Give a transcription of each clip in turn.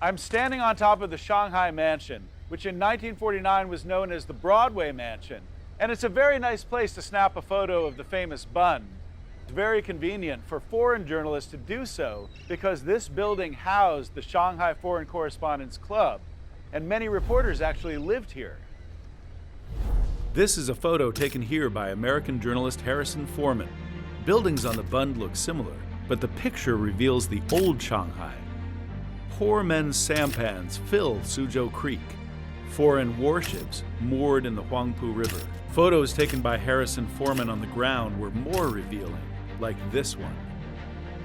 I'm standing on top of the Shanghai Mansion, which in 1949 was known as the Broadway Mansion. And it's a very nice place to snap a photo of the famous bun. It's very convenient for foreign journalists to do so because this building housed the Shanghai Foreign Correspondents Club, and many reporters actually lived here. This is a photo taken here by American journalist Harrison Foreman. Buildings on the Bund look similar, but the picture reveals the old Shanghai. Poor men's sampans fill Suzhou Creek. Foreign warships moored in the Huangpu River. Photos taken by Harrison Foreman on the ground were more revealing, like this one.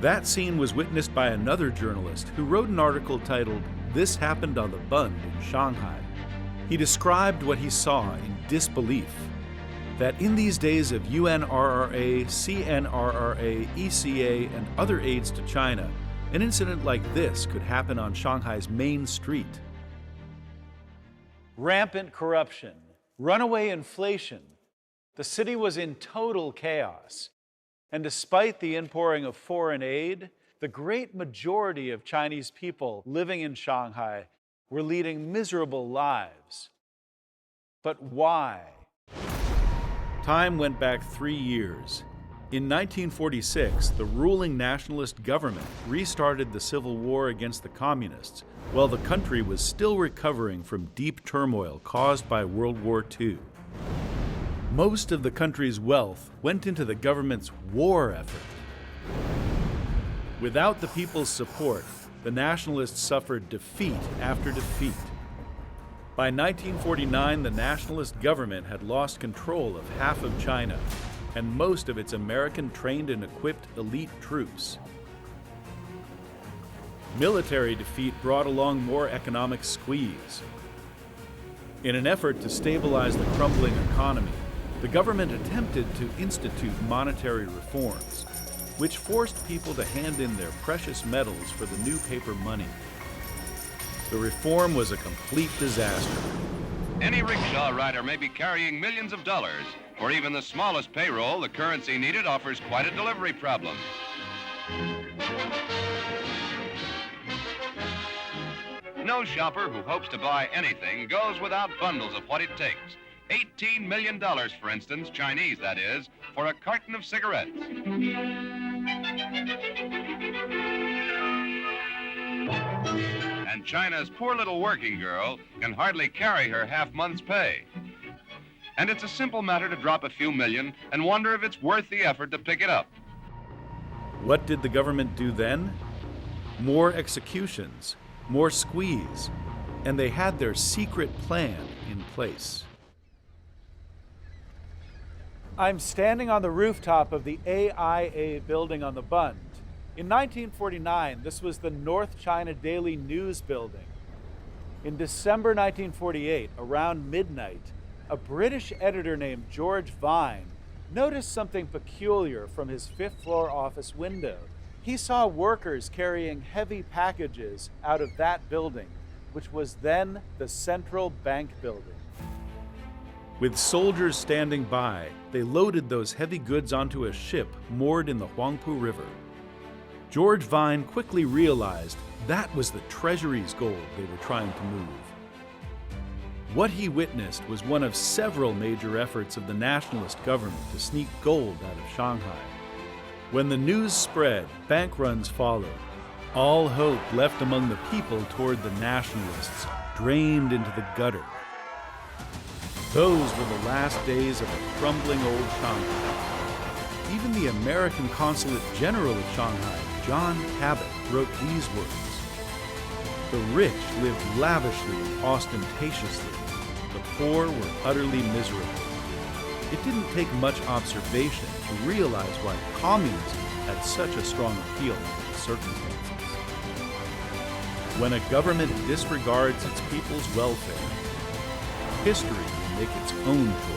That scene was witnessed by another journalist who wrote an article titled, "This Happened on the Bund in Shanghai." He described what he saw in disbelief, that in these days of UNRRA, CNRRA, ECA, and other aids to China, an incident like this could happen on Shanghai's main street. Rampant corruption, runaway inflation. The city was in total chaos. And despite the inpouring of foreign aid, the great majority of Chinese people living in Shanghai were leading miserable lives. But why? Time went back 3 years. In 1946, the ruling nationalist government restarted the civil war against the communists, while the country was still recovering from deep turmoil caused by World War II. Most of the country's wealth went into the government's war effort. Without the people's support, the nationalists suffered defeat after defeat. By 1949, the nationalist government had lost control of half of China and most of its American-trained and equipped elite troops. Military defeat brought along more economic squeeze. In an effort to stabilize the crumbling economy, the government attempted to institute monetary reforms, which forced people to hand in their precious metals for the new paper money. The reform was a complete disaster. Any rickshaw rider may be carrying millions of dollars. For even the smallest payroll, the currency needed offers quite a delivery problem. No shopper who hopes to buy anything goes without bundles of what it takes. $18 million, for instance, Chinese that is, for a carton of cigarettes. And China's poor little working girl can hardly carry her half-month's pay. And it's a simple matter to drop a few million and wonder if it's worth the effort to pick it up. What did the government do then? More executions, more squeeze, and they had their secret plan in place. I'm standing on the rooftop of the AIA building on the Bund. In 1949, this was the North China Daily News building. In December 1948, around midnight, a British editor named George Vine noticed something peculiar from his fifth-floor office window. He saw workers carrying heavy packages out of that building, which was then the Central Bank building. With soldiers standing by, they loaded those heavy goods onto a ship moored in the Huangpu River. George Vine quickly realized that was the Treasury's gold they were trying to move. What he witnessed was one of several major efforts of the nationalist government to sneak gold out of Shanghai. When the news spread, bank runs followed. All hope left among the people toward the nationalists drained into the gutter. Those were the last days of a crumbling old Shanghai. Even the American Consulate General of Shanghai, John Cabot, wrote these words: "The rich lived lavishly and ostentatiously. The poor were utterly miserable." It didn't take much observation to realize why communism had such a strong appeal under the circumstances. When a government disregards its people's welfare, history will make its own choice.